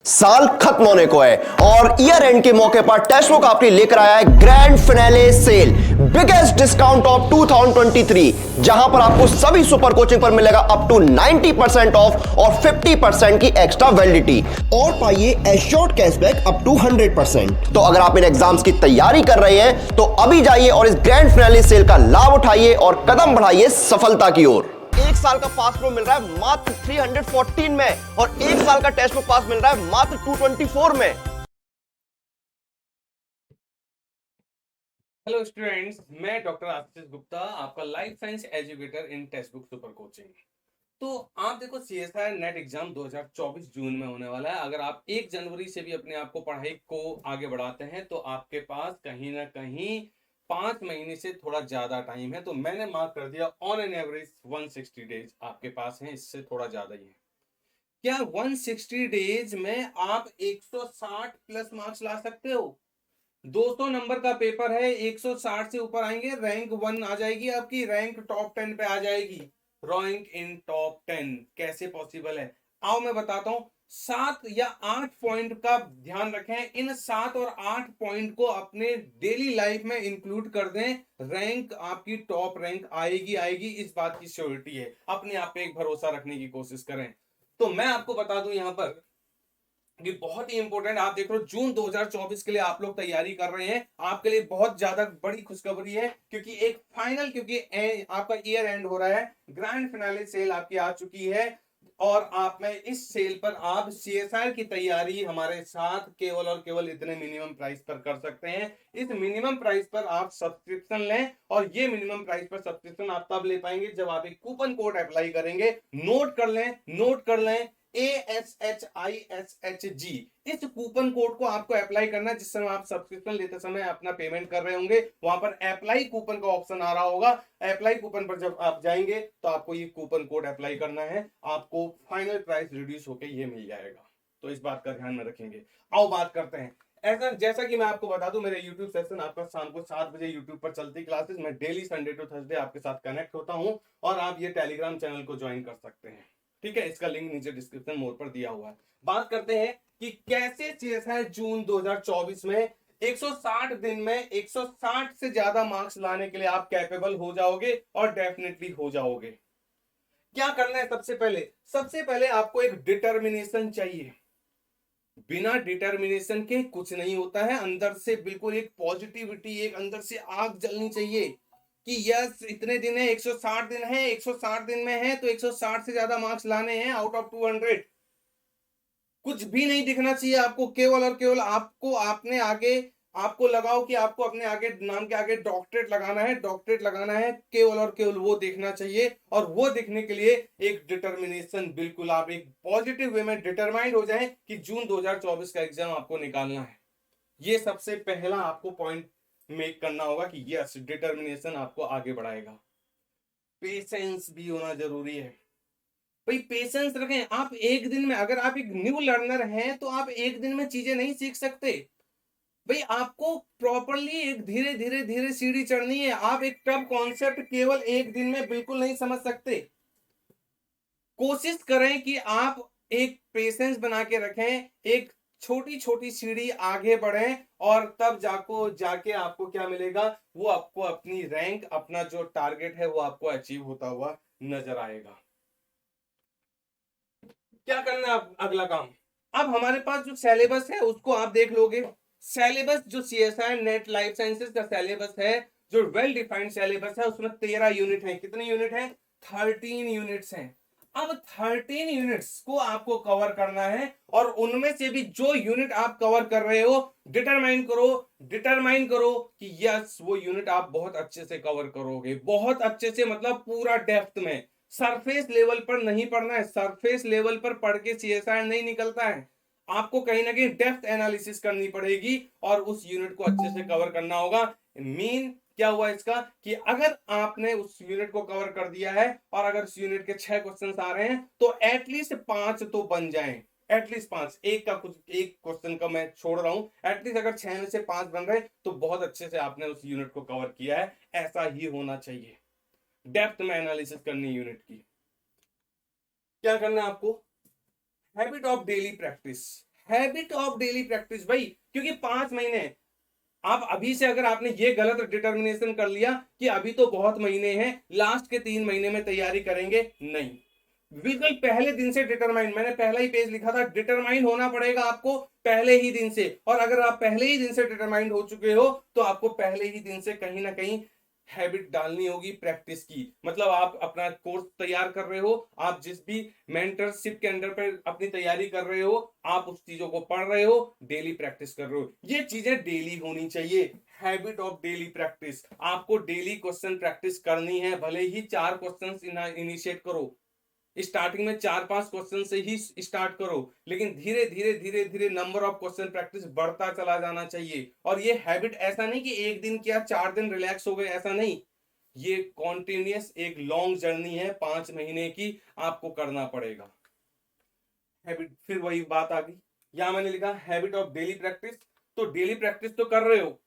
साल खत्म होने को है और ईयर एंड के मौके पर टेस्ट बुक आपके लेकर आया है grand finale sale, biggest discount of 2023, जहां पर आपको सभी सुपर कोचिंग पर मिलेगा अप टू 90% ऑफ और 50% की एक्स्ट्रा वैलिडिटी और पाइए एश्योर्ड कैशबैक अप टू 100%। तो अगर आप इन एग्जाम्स की तैयारी कर रहे हैं तो अभी जाइए और इस ग्रैंड फिनाले सेल का लाभ उठाइए और कदम बढ़ाइए सफलता की ओर। एक साल का पास प्रो मिल रहा है मात्र 314 में और एक साल का टेस्ट बुक पास मिल रहा है मात्र 224 में। हेलो स्टूडेंट्स, मैं डॉक्टर आशीष गुप्ता, आपका लाइफ साइंस एजुकेटर इन टेक्स्ट बुक सुपर कोचिंग। तो आप देखो, सीएसआई नेट एग्जाम 2024 जून में होने वाला है। अगर आप 1 जनवरी से भी अपने आप को पढ़ाई को आगे बढ़ाते हैं तो आपके पास कहीं ना कहीं 5 महीने से थोड़ा ज्यादा टाइम है। तो मैंने मार्क कर दिया ऑन एन एवरेज 160 डेज आपके पास है, इससे थोड़ा ज्यादा ही है। क्या 160 डेज में आप 160 प्लस मार्क्स ला सकते हो? 200 नंबर का पेपर है, 160 से ऊपर आएंगे, रैंक 1 आ जाएगी, आपकी रैंक टॉप 10 पे आ जाएगी। रैंक इन टॉप 10 कैसे पॉसिबल है? आओ मैं बताता हूं। 7 या 8 पॉइंट का ध्यान रखें, इन 7 और 8 पॉइंट को अपने डेली लाइफ में इंक्लूड कर दें, रैंक आपकी टॉप रैंक आएगी आएगी, इस बात की श्योरिटी है। अपने आप पे एक भरोसा रखने की कोशिश करें। तो मैं आपको बता दूं यहां पर, ये बहुत ही इंपॉर्टेंट, आप देख रहे हो जून 2024 के लिए आप लोग तैयारी कर रहे हैं, आपके लिए बहुत ज्यादा बड़ी खुशखबरी है, क्योंकि एक फाइनल, क्योंकि आपका ईयर एंड हो रहा है, ग्रैंड फिनाले सेल आपकी आ चुकी है और आप में इस सेल पर आप सीएसआर की तैयारी हमारे साथ केवल और केवल इतने मिनिमम प्राइस पर कर सकते हैं। इस मिनिमम प्राइस पर आप सब्सक्रिप्शन लें और ये मिनिमम प्राइस पर सब्सक्रिप्शन आप तब ले पाएंगे जब आप एक कूपन कोड अप्लाई करेंगे। नोट कर लें, नोट कर लें, ASHISHG। इस कूपन कोड को आपको अप्लाई करना है जिस समय आप सब्सक्रिप्शन लेते समय अपना पेमेंट कर रहे होंगे, वहां पर अप्लाई कूपन का ऑप्शन आ रहा होगा। अप्लाई कूपन पर जब आप जाएंगे तो आपको ये कूपन कोड अप्लाई करना है, आपको फाइनल प्राइस रिड्यूस होकर ये मिल जाएगा। तो इस बात का ध्यान में रखेंगे। आओ बात करते हैं। ऐसा जैसा कि मैं आपको बता दूं, मेरे YouTube सेशन आपका शाम को 7 बजे YouTube पर चलती क्लासेस, मैं डेली संडे टू थर्सडे आपके साथ कनेक्ट होता हूं और आप ये टेलीग्राम चैनल को ज्वाइन कर सकते हैं। ठीक है, इसका लिंक नीचे डिस्क्रिप्शन मोड पर दिया हुआ है। बात करते हैं कि कैसे सीएसआई जून 2024 में 160 दिन में 160 से ज्यादा मार्क्स लाने के लिए आप कैपेबल हो जाओगे और डेफिनेटली हो जाओगे। क्या करना है? सबसे पहले आपको एक डिटर्मिनेशन चाहिए। बिना डिटर्मिनेशन के कुछ नहीं होता है। अंदर से बिल्कुल एक पॉजिटिविटी, एक अंदर से आग जलनी चाहिए कि यस, इतने दिन है, 160 दिन है, 160 दिन में है तो 160 से ज्यादा मार्क्स लाने हैं आउट ऑफ 200। कुछ भी नहीं दिखना चाहिए आपको, केवल और केवल आपको आपने आगे, आपको लगाओ कि आपको अपने आगे नाम के आगे डॉक्टरेट लगाना है, डॉक्टरेट लगाना है, केवल और केवल वो देखना चाहिए। और वो देखने के लिए एक डिटर्मिनेशन, बिल्कुल आप एक पॉजिटिव वे में डिटरमाइंड हो जाएं कि जून 2024 का एग्जाम आपको निकालना है। ये सबसे पहला आपको पॉइंट मेक करना होगा कि यस, डिटर्मिनेशन आपको आगे बढ़ाएगा। पेशेंस भी होना जरूरी है भाई, पेशेंस रखें। आप एक दिन में, अगर आप एक न्यू लर्नर हैं तो आप एक दिन में चीजें नहीं सीख सकते भाई, आपको प्रॉपरली एक धीरे धीरे धीरे सीढ़ी चढ़नी है। आप एक टफ कॉन्सेप्ट केवल एक दिन में बिल्कुल नहीं समझ सकते। कोशिश करें कि आप एक पेशेंस बना के रखें, एक छोटी छोटी सीढ़ी आगे बढ़ें और तब जाके आपको क्या मिलेगा, वो आपको अपनी रैंक, अपना जो टारगेट है वो आपको अचीव होता हुआ नजर आएगा। क्या करना है अगला काम? अब हमारे पास जो सिलेबस है उसको आप देख लोगे। सिलेबस जो सीएसआई नेट लाइफ साइंसेज का सिलेबस है, जो वेल डिफाइंड सिलेबस है, उसमें 13 यूनिट है। कितने यूनिट है? 13 यूनिट्स हैं। अब 13 यूनिट्स को आपको कवर करना है और उनमें से भी जो यूनिट आप कवर कर रहे हो, डिटरमाइन करो कि यस, वो यूनिट आप बहुत अच्छे से कवर करोगे। बहुत अच्छे से मतलब पूरा डेप्थ में, सरफेस लेवल पर नहीं पढ़ना है। सरफेस लेवल पर पढ़ के सीएसआई नहीं निकलता है, आपको कहीं ना कहीं डेप्थ एनालिसिस करनी पड़ेगी और उस यूनिट को अच्छे से कवर करना होगा। मीन क्या हुआ इसका कि अगर आपने उस यूनिट को कवर कर दिया है और अगर उस यूनिट के 6 क्वेश्चन आ रहे हैं तो एटलीस्ट 5 तो बन जाएं। एटलीस्ट 5, एक क्वेश्चन का मैं छोड़ रहा हूं। एटलीस्ट अगर 6 में से 5 बन रहे तो बहुत अच्छे से आपने उस यूनिट को कवर किया है। ऐसा ही होना चाहिए। डेप्थ में एनालिसिस करनी यूनिट की। क्या करना है आपको? Habit of daily practice. Habit of daily practice भाई, क्योंकि 5 महीने आप अभी से अगर आपने ये गलत डिटर्मिनेशन कर लिया कि अभी तो बहुत महीने हैं, लास्ट के 3 महीने में तैयारी करेंगे, नहीं, बिल्कुल पहले दिन से डिटरमाइन, मैंने पहला ही पेज लिखा था, डिटरमाइन होना पड़ेगा आपको पहले ही दिन से। और अगर आप पहले ही दिन से डिटरमाइंड हो चुके हो तो आपको पहले ही दिन से कहीं ना कहीं हैबिट डालनी होगी प्रैक्टिस की। मतलब आप अपना कोर्स तैयार कर रहे हो, आप जिस भी मेंटरशिप के अंडर पर अपनी तैयारी कर रहे हो, आप उस चीजों को पढ़ रहे हो, डेली प्रैक्टिस कर रहे हो, ये चीजें डेली होनी चाहिए। हैबिट ऑफ डेली प्रैक्टिस, आपको डेली क्वेश्चन प्रैक्टिस करनी है, भले ही 4 क्वेश्चन इनिशिएट करो, स्टार्टिंग में 4-5 क्वेश्चन से ही स्टार्ट करो, लेकिन धीरे धीरे धीरे धीरे नंबर ऑफ क्वेश्चन प्रैक्टिस बढ़ता चला जाना चाहिए। और ये हैबिट ऐसा नहीं कि एक दिन किया 4 दिन रिलैक्स हो गए, ऐसा नहीं, ये कॉन्टिन्यूअस एक लॉन्ग जर्नी है, 5 महीने की आपको करना पड़ेगा। हैबिट, फिर वही बात आ गई, यहां मैंने लिखा हैबिट ऑफ डेली प्रैक्टिस, तो डेली प्रैक्टिस तो कर रहे हो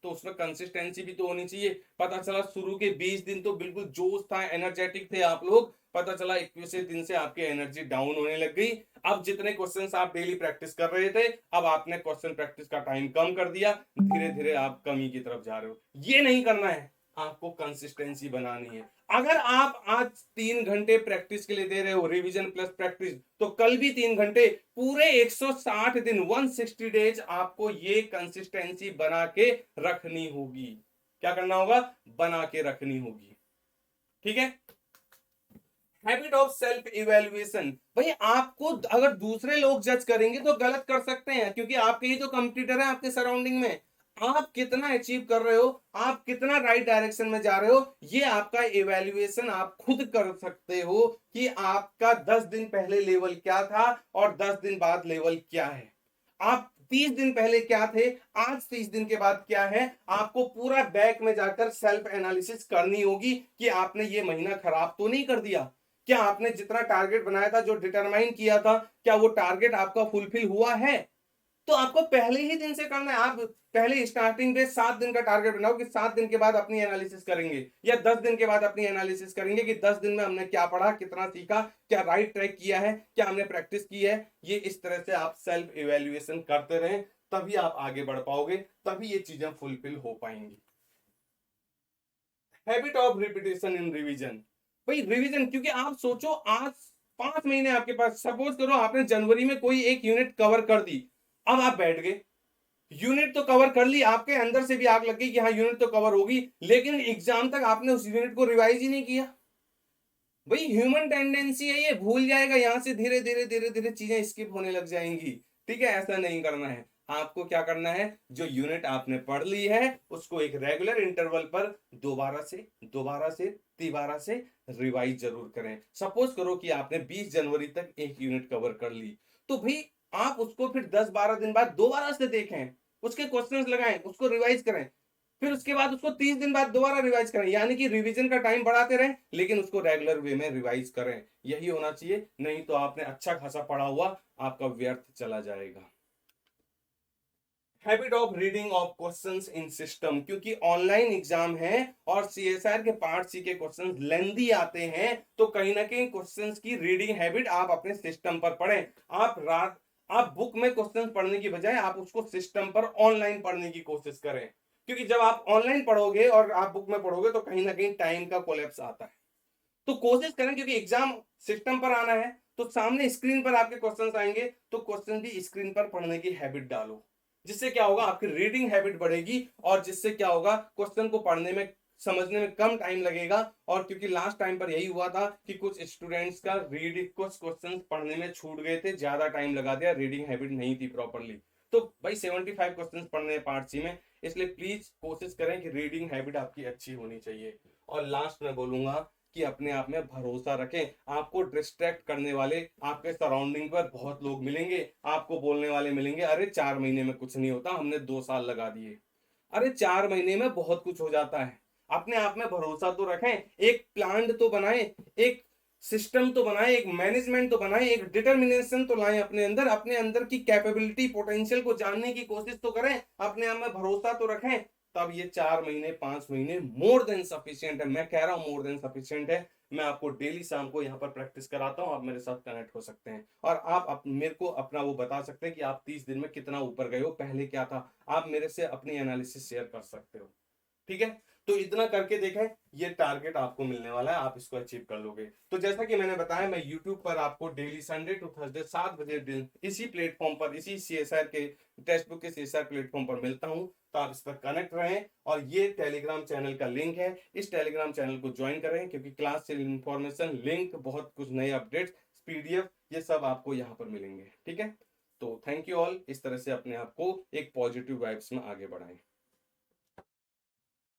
तो उसमें कंसिस्टेंसी भी तो होनी चाहिए। पता चला शुरू के 20 दिन तो बिल्कुल जोश था, एनर्जेटिक थे आप लोग, पता चला 21वें दिन से आपकी एनर्जी डाउन होने लग गई। अब जितने क्वेश्चंस आप डेली प्रैक्टिस कर रहे थे, अब आपने क्वेश्चन प्रैक्टिस का टाइम कम कर दिया, धीरे धीरे आप कमी की तरफ जा रहे हो। ये नहीं करना है, आपको कंसिस्टेंसी बनानी है। अगर आप आज 3 घंटे प्रैक्टिस के लिए दे रहे हो, रिवीजन प्लस प्रैक्टिस, तो कल भी 3 घंटे, पूरे 160 दिन 160 डेज आपको ये कंसिस्टेंसी बना के रखनी होगी। क्या करना होगा? बना के रखनी होगी। ठीक है। हैबिट ऑफ सेल्फ इवेल्युएशन, भाई आपको अगर दूसरे लोग जज करेंगे तो गलत कर सकते हैं, क्योंकि आपके ही तो कंपटीटर है आपके सराउंडिंग में। आप कितना अचीव कर रहे हो, आप कितना राइट डायरेक्शन में जा रहे हो, ये आपका इवेल्युएशन आप खुद कर सकते हो कि आपका 10 दिन पहले लेवल क्या था और 10 दिन बाद लेवल क्या है। आप 30 दिन पहले क्या थे, आज 30 दिन के बाद क्या है। आपको पूरा बैक में जाकर सेल्फ एनालिसिस करनी होगी कि आपने ये महीना खराब तो नहीं कर दिया, क्या आपने जितना टारगेट बनाया था, जो डिटरमाइन किया था, क्या वो टारगेट आपका फुलफिल हुआ है। तो आपको पहले ही दिन से करना है। आप पहले स्टार्टिंग पे 7 दिन का टारगेट बनाओ कि 7 दिन के बाद अपनी एनालिसिस करेंगे, या 10 दिन के बाद अपनी एनालिसिस करेंगे कि 10 दिन में हमने क्या पढ़ा, कितना सीखा, क्या राइट ट्रैक किया है, क्या हमने प्रैक्टिस की है। ये इस तरह से आप सेल्फ इवेल्युएशन करते रहें, तभी आप आगे बढ़ पाओगे, तभी ये चीजें फुलफिल हो पाएंगी। Habit of repetition in revision, भाई रिवीजन, क्योंकि आप सोचो आज 5 महीने आपके पास, सपोज करो आपने जनवरी में कोई एक यूनिट कवर कर दी, अब आप बैठ गए, यूनिट तो कवर कर ली, आपके अंदर से भी आग लग गई कि हाँ यूनिट तो कवर होगी, लेकिन एग्जाम तक आपने उस यूनिट को रिवाइज ही नहीं किया। भाई ह्यूमन टेंडेंसी है, ये भूल जाएगा, यहां से धीरे धीरे धीरे धीरे चीजें स्किप होने लग जाएंगी। ठीक है, ऐसा नहीं करना है। आपको क्या करना है, जो यूनिट आपने पढ़ ली है उसको एक रेगुलर इंटरवल पर दोबारा से तिबारा से रिवाइज जरूर करें। सपोज करो कि आपने 20 जनवरी तक एक यूनिट कवर कर ली, तो भाई आप उसको फिर 10-12 दिन बाद दोबारा से देखें, उसके क्वेश्चंस लगाएं, उसको रिवाइज करें, फिर उसके बाद उसको 30 दिन बाद दोबारा रिवाइज करें। यानी कि रिवीजन का टाइम बढ़ाते रहें, लेकिन उसको रेगुलर वे में रिवाइज करें। यही होना चाहिए, नहीं तो आपने अच्छा खासा पढ़ा हुआ आपका व्यर्थ चला जाएगा। Habit of reading of questions in system, क्योंकि ऑनलाइन एग्जाम है और सीएसआर के पार्ट सी के क्वेश्चंस लेंदी आते हैं, तो कहीं ना कहीं क्वेश्चंस की रीडिंग हैबिट आप अपने सिस्टम पर पढ़ें। आप बुक में क्वेश्चंस पढ़ने की बजाय आप उसको सिस्टम पर ऑनलाइन पढ़ने की कोशिश करें, क्योंकि जब आप ऑनलाइन पढ़ोगे और आप बुक में पढ़ोगे तो कहीं ना कहीं टाइम का कोलैप्स आता है। तो कोशिश करें, क्योंकि एग्जाम सिस्टम पर आना है तो सामने स्क्रीन पर आपके क्वेश्चंस आएंगे, तो क्वेश्चन भी स्क्रीन पर पढ़ने की हैबिट डालो, जिससे क्या होगा, आपकी रीडिंग हैबिट बढ़ेगी, और जिससे क्या होगा, क्वेश्चन को पढ़ने में समझने में कम टाइम लगेगा। और क्योंकि लास्ट टाइम पर यही हुआ था कि कुछ स्टूडेंट्स का कुछ क्वेश्चन पढ़ने में छूट गए थे, ज्यादा टाइम लगा दिया, रीडिंग हैबिट नहीं थी प्रॉपरली। तो भाई 75 क्वेश्चन पढ़ने हैं पार्ट सी में, इसलिए प्लीज कोशिश करें कि रीडिंग हैबिट आपकी अच्छी होनी चाहिए। और लास्ट में बोलूंगा कि अपने आप में भरोसा रखें। आपको डिस्ट्रैक्ट करने वाले आपके सराउंडिंग पर बहुत लोग मिलेंगे, आपको बोलने वाले मिलेंगे, अरे 4 महीने में कुछ नहीं होता, हमने 2 साल लगा दिए। अरे 4 महीने में बहुत कुछ हो जाता है। अपने आप में भरोसा तो रखें, एक प्लान तो बनाएं, एक सिस्टम तो बनाएं, एक मैनेजमेंट तो बनाएं, एक डिटर्मिनेशन तो लाएं अपने अंदर की कैपेबिलिटी, पोटेंशियल को जानने की कोशिश तो करें, अपने आप में भरोसा तो रखें। तब ये 4 महीने 5 महीने मोर देन सफिशिएंट है। मैं कह रहा हूं मोर देन सफिशिएंट है। मैं आपको डेली शाम को यहाँ पर प्रैक्टिस कराता हूँ, आप मेरे साथ कनेक्ट हो सकते हैं और आप मेरे को अपना वो बता सकते हैं कि आप 30 दिन में कितना ऊपर गए हो, पहले क्या था। आप मेरे से अपनी एनालिसिस शेयर कर सकते हो, ठीक है। तो इतना करके देखें, ये टारगेट आपको मिलने वाला है, आप इसको अचीव कर लोगे। तो जैसा कि मैंने बताया, मैं YouTube पर आपको डेली संडे टू थर्सडे 7 बजे दिन इसी प्लेटफॉर्म पर, इसी सीएसआर के टेक्स्ट बुक के सीएसआर प्लेटफॉर्म पर मिलता हूं। तो आप इस पर कनेक्ट रहें और ये टेलीग्राम चैनल का लिंक है, इस टेलीग्राम चैनल को ज्वाइन करें क्योंकि क्लास से इंफॉर्मेशन, लिंक, बहुत कुछ नए अपडेट्स, पीडीएफ, ये सब आपको यहाँ पर मिलेंगे, ठीक है। तो थैंक यू ऑल, इस तरह से अपने आप को एक पॉजिटिव वाइब्स में आगे बढ़ाएं।